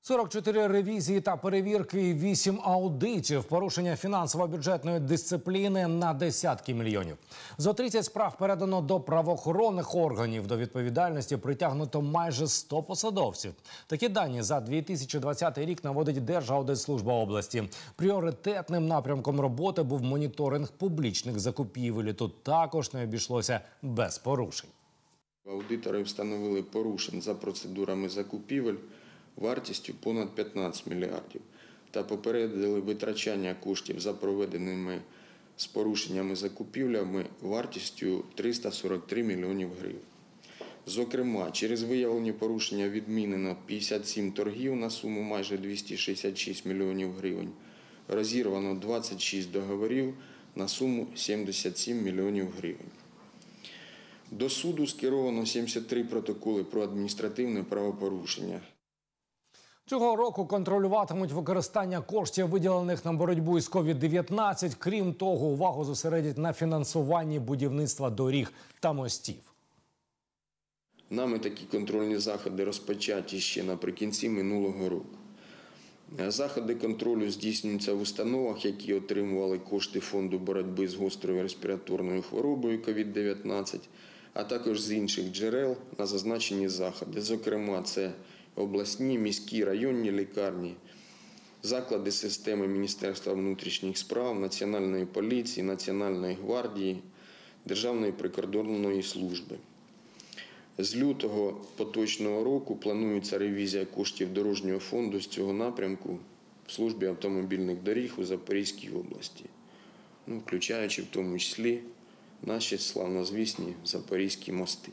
44 ревізії та перевірки і 8 аудитів. Порушення фінансово-бюджетної дисципліни на десятки мільйонів. Зо 30 справ передано до правоохоронних органів. До відповідальності притягнуто майже 100 посадовців. Такі дані за 2020 рік наводить Держаудитслужба області. Пріоритетним напрямком роботи був моніторинг публічних закупівель. І тут також не обійшлося без порушень. Аудитори встановили порушень за процедурами закупівель вартістю понад 15 мільярдів та попередили витрачання коштів за проведеними з порушеннями закупівлями вартістю 343 мільйонів гривень. Зокрема, через виявлені порушення відмінено 57 торгів на суму майже 266 мільйонів гривень, розірвано 26 договорів на суму 77 мільйонів гривень. До суду скеровано 73 протоколи про адміністративне правопорушення. Цього року контролюватимуть використання коштів, виділених на боротьбу із COVID-19. Крім того, увагу зосередять на фінансуванні будівництва доріг та мостів. Нами такі контрольні заходи розпочаті ще наприкінці минулого року. Заходи контролю здійснюються в установах, які отримували кошти Фонду боротьби з гострою респіраторною хворобою COVID-19, а також з інших джерел на зазначені заходи. Зокрема, це обласні, міські, районні лікарні, заклади системи Міністерства внутрішніх справ, Національної поліції, Національної гвардії, Державної прикордонної служби. З лютого поточного року планується ревізія коштів дорожнього фонду з цього напрямку в службі автомобільних доріг у Запорізькій області, включаючи в тому числі наші славнозвісні запорізькі мости.